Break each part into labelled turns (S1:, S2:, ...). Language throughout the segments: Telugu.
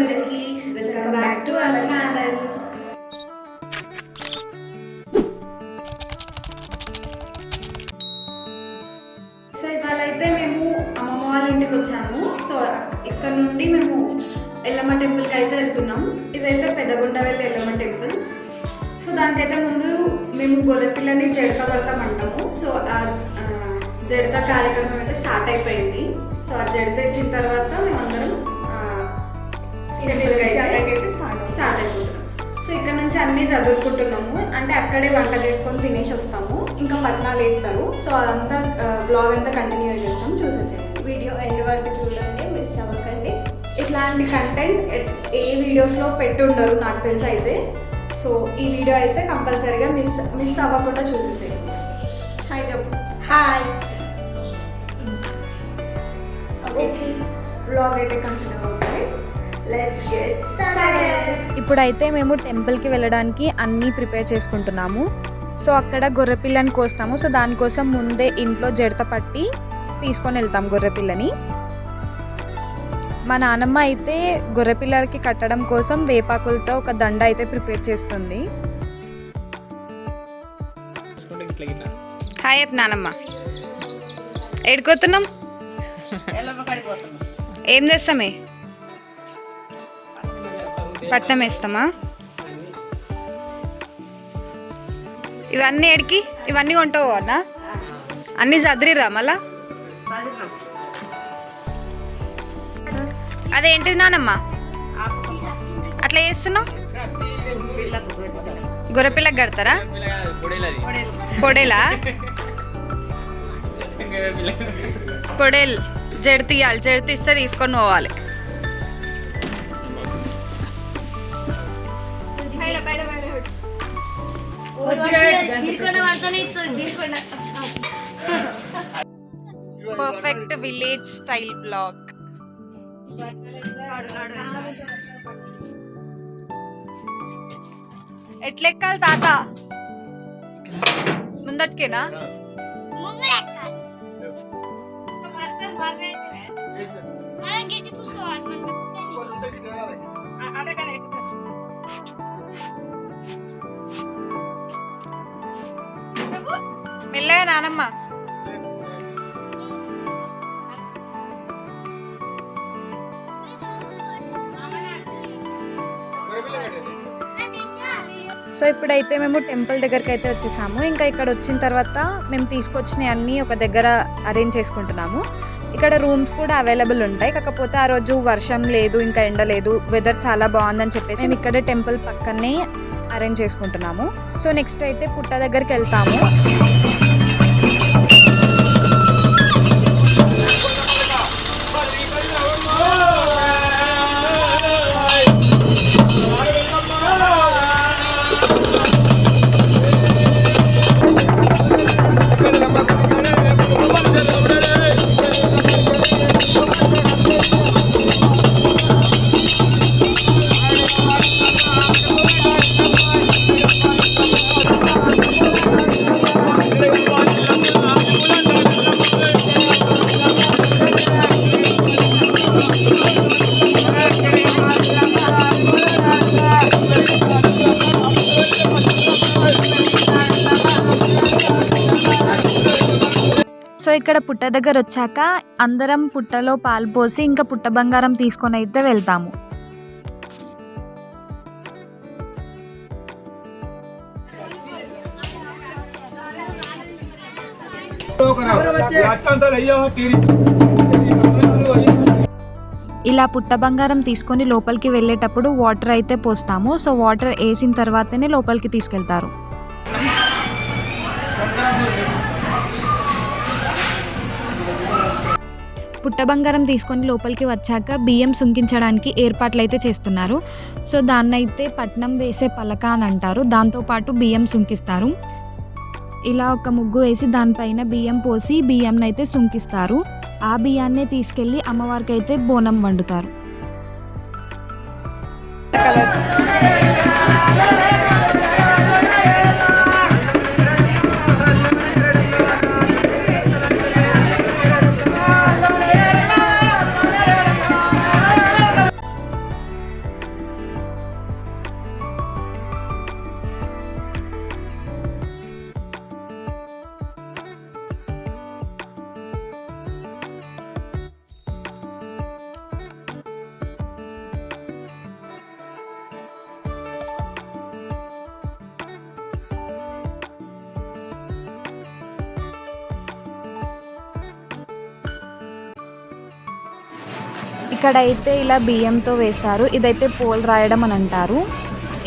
S1: అందరికీ welcome back to our channel. So ఇవాళ అయితే మేము అమ్మమ్మ వాళ్ళ ఇంటికి వచ్చాము. సో ఇక్కడ నుండి మేము ఎల్లమ్మ టెంపుల్కి అయితే వెళ్తున్నాం. ఇదైతే పెద్దగుండవెల్లి ఎల్లమ్మ టెంపుల్. సో దానికైతే ముందు మేము గొర్రెపిల్లని జడత పడతామంటాము. సో జడత కార్యక్రమం అయితే స్టార్ట్ అయిపోయింది. సో ఆ జడత ఇచ్చిన తర్వాత మేమందరం స్టార్ట్ అయిపోతున్నాం. సో ఇక్కడ నుంచి అన్నీ చదువుకుంటున్నాము. అంటే అక్కడే వంట చేసుకొని తినేసి వస్తాము. ఇంకా పట్నాలు వేస్తారు. సో అదంతా బ్లాగ్ అంతా కంటిన్యూ చేస్తాం. చూసేసేయండి. వీడియో ఎండ్ వరకు చూడండి, మిస్ అవ్వకండి. ఇట్లాంటి కంటెంట్ ఏ వీడియోస్లో పెట్టుండరు నాకు తెలిసి అయితే. సో ఈ వీడియో అయితే కంపల్సరీగా మిస్ అవ్వకుండా చూసేసేయండి. హాయ్ చెప్పు. హాయ్. ఓకే, బ్లాగ్ అయితే కంటిన్యూ అవుతుంది. Let's get started.
S2: ఇప్పుడైతే మేము టెంపుల్కి వెళ్ళడానికి అన్నీ ప్రిపేర్ చేసుకుంటున్నాము. సో అక్కడ గొర్రెపిల్లని కోస్తాము. సో దానికోసం ముందే ఇంట్లో జడత పట్టి తీసుకొని వెళ్తాం గొర్రెపిల్లని. మా నాన్నమ్మ అయితే గొర్రెపిల్లలకి కట్టడం కోసం వేపాకులతో ఒక దండ అయితే ప్రిపేర్ చేస్తుంది. హాయ్ నానమ్మ, ఏడుకోతున్నాం. ఏం చేస్తామే? పట్నం వేస్తామా? ఇవన్నీ ఎడికి? ఇవన్నీ కొంటావు అన్న? అన్నీ చదిరిరా మళ్ళా? అదేంటిది నానమ్మ అట్లా చేస్తున్నావు? గొర్రెపిల్లకు కడతారా? పొడేలా? పొడేలు జడితీయాలి. జడితీస్తే తీసుకొని పోవాలి. Perfect village style blog. ఎట్లెక్కాలి తాత? ముందటికేనా? మెల్లగా నానమ్మ. సో ఇప్పుడైతే మేము టెంపుల్ దగ్గరికి అయితే వచ్చేసాము. ఇంకా ఇక్కడ వచ్చిన తర్వాత మేము తీసుకొచ్చినవి అన్నీ ఒక దగ్గర అరేంజ్ చేసుకుంటున్నాము. ఇక్కడ రూమ్స్ కూడా అవైలబుల్ ఉంటాయి. కాకపోతే ఆ రోజు వర్షం లేదు, ఇంకా ఎండ లేదు, వెదర్ చాలా బాగుందని చెప్పేసి మేము ఇక్కడ టెంపుల్ పక్కనే అరేంజ్ చేసుకుంటున్నాము. సో నెక్స్ట్ అయితే పుట్ట దగ్గరికి వెళ్తాము. సో ఇక్కడ పుట్ట దగ్గర వచ్చాక అందరం పుట్టలో పాలు పోసి ఇంకా పుట్ట బంగారం తీసుకొని అయితే వెళ్తాము. ఇలా పుట్ట బంగారం తీసుకొని లోపలికి వెళ్ళేటప్పుడు వాటర్ అయితే పోస్తాము. సో వాటర్ వేసిన తర్వాతనే లోపలికి తీసుకెళ్తారు. పుట్ట బంగారం తీసుకొని లోపలికి వచ్చాక బియ్యం సుంకించడానికి ఏర్పాట్లు అయితే చేస్తున్నారు. సో దాన్నైతే పట్నం వేసే పలక అని అంటారు. దాంతోపాటు బియ్యం సుంకిస్తారు. ఇలా ఒక ముగ్గు వేసి దానిపైన బియ్యం పోసి బియ్యంని అయితే సుంకిస్తారు. ఆ బియ్యాన్నే తీసుకెళ్ళి అమ్మవారికి అయితే బోనం వండుతారు. ఇక్కడైతే ఇలా బియ్యంతో వేస్తారు. ఇదైతే పోల్ రాయడం అని అంటారు.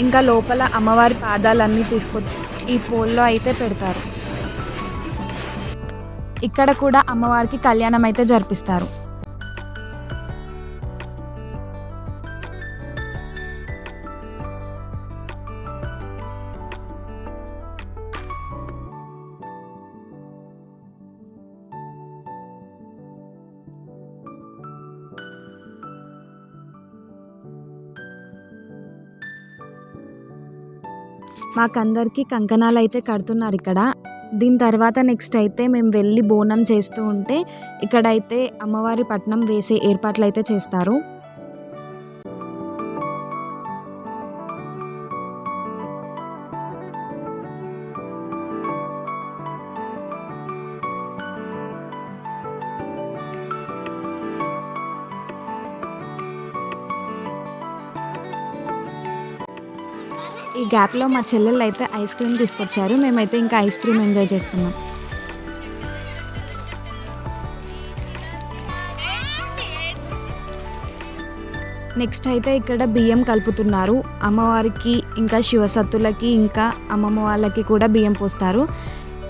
S2: ఇంకా లోపల అమ్మవారి పాదాలన్నీ తీసుకొచ్చి ఈ పోల్లో అయితే పెడతారు. ఇక్కడ కూడా అమ్మవారికి కళ్యాణం అయితే జరిపిస్తారు. మాకందరికి కంకణాలు అయితే కడుతున్నారు ఇక్కడ. దీని తర్వాత నెక్స్ట్ అయితే మేము వెళ్ళి బోనం చేస్తూ ఉంటే ఇక్కడైతే అమ్మవారి పట్నం వేసే ఏర్పాట్లు అయితే చేస్తారు. ఈ గ్యాప్లో మా చెల్లెళ్ళు అయితే ఐస్ క్రీమ్ తీసుకొచ్చారు. మేమైతే ఇంకా ఐస్ క్రీమ్ ఎంజాయ్ చేస్తున్నాం. నెక్స్ట్ అయితే ఇక్కడ బియ్యం కలుపుతున్నారు. అమ్మవారికి ఇంకా శివసత్తులకి ఇంకా అమ్మమ్మ వాళ్ళకి కూడా బియ్యం పోస్తారు.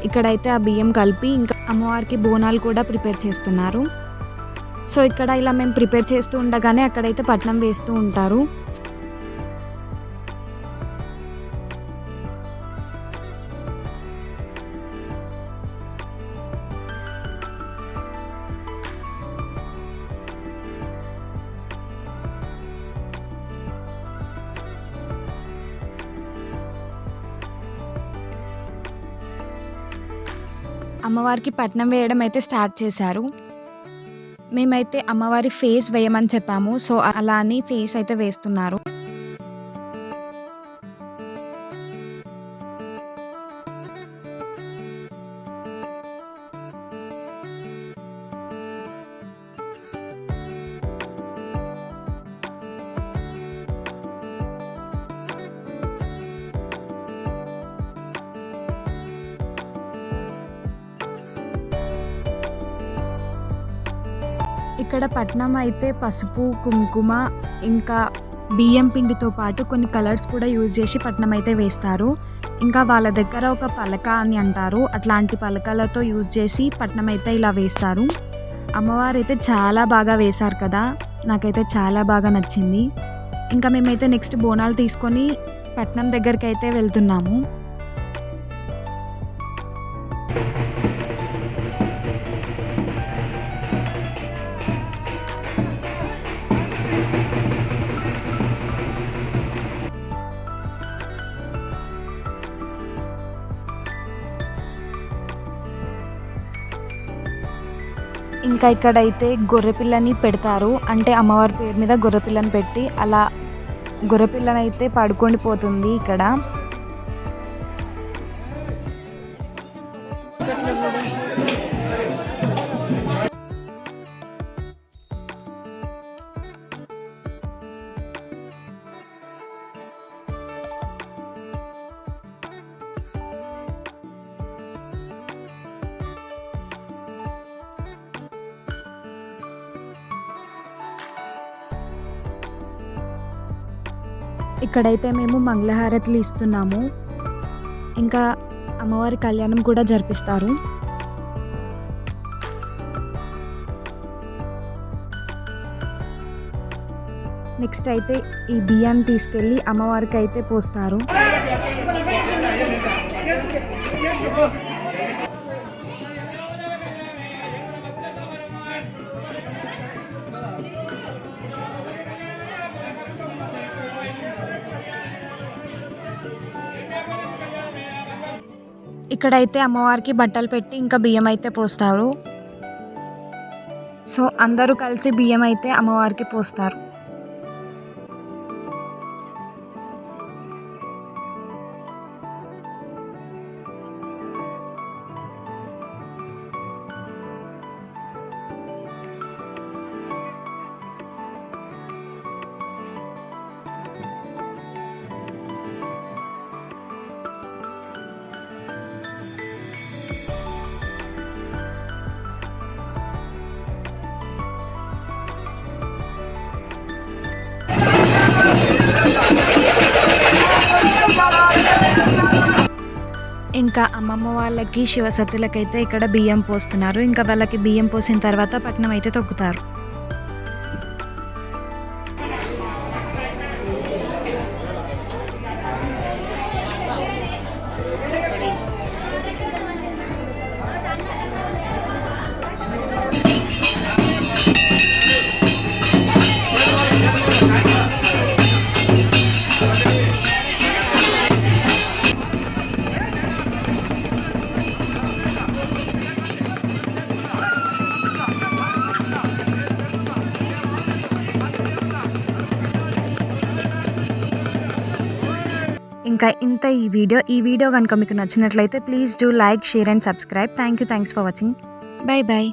S2: ఇక్కడైతే ఆ బియ్యం కలిపి ఇంకా అమ్మవారికి బోనాలు కూడా ప్రిపేర్ చేస్తున్నారు. సో ఇక్కడ ఇలా మేము ప్రిపేర్ చేస్తూ ఉండగానే అక్కడైతే పట్నం వేస్తూ ఉంటారు. అమ్మవారికి పట్నం వేయడం అయితే స్టార్ట్ చేశారు. మేమైతే అమ్మవారి ఫేస్ వేయమని చెప్పాము. సో అలా అని ఫేస్ అయితే వేస్తున్నారు. ఇక్కడ పట్నం అయితే పసుపు, కుంకుమ ఇంకా బియ్యం పిండితో పాటు కొన్ని కలర్స్ కూడా యూజ్ చేసి పట్నం అయితే వేస్తారు. ఇంకా వాళ్ళ దగ్గర ఒక పలక అని అంటారు, అట్లాంటి పలకలతో యూజ్ చేసి పట్నం అయితే ఇలా వేస్తారు. అమ్మవారు అయితే చాలా బాగా వేశారు కదా, నాకైతే చాలా బాగా నచ్చింది. ఇంకా మేమైతే నెక్స్ట్ బోనాలు తీసుకొని పట్నం దగ్గరికి అయితే వెళ్తున్నాము. ఇంకా ఇక్కడైతే గొర్రెపిల్లని పెడతారు. అంటే అమ్మవారి పేరు మీద గొర్రెపిల్లని పెట్టి అలా గొర్రెపిల్లని పడుకొని పోతుంది ఇక్కడ. ఇక్కడైతే మేము మంగళహారతులు ఇస్తున్నాము. ఇంకా అమ్మవారి కళ్యాణం కూడా జరిపిస్తారు. నెక్స్ట్ అయితే ఈ బియ్యం తీసుకెళ్ళి అమ్మవారికి అయితే పోస్తారు. ఇక్కడైతే అమ్మవారికి బట్టలు పెట్టి ఇంకా బియ్యం అయితే పోస్తారు. సో అందరూ కలిసి బియ్యం అయితే అమ్మవారికి పోస్తారు. ఇంకా అమ్మమ్మ వాళ్ళకి శివసత్తులకైతే ఇక్కడ బియ్యం పోస్తున్నారు. ఇంకా వాళ్ళకి బియ్యం పోసిన తర్వాత పట్నం అయితే తొక్కుతారు. ఇంకా ఇంత ఈ వీడియో కనుక మీకు నచ్చినట్లయితే please do like, share and subscribe. Thanks for watching. By.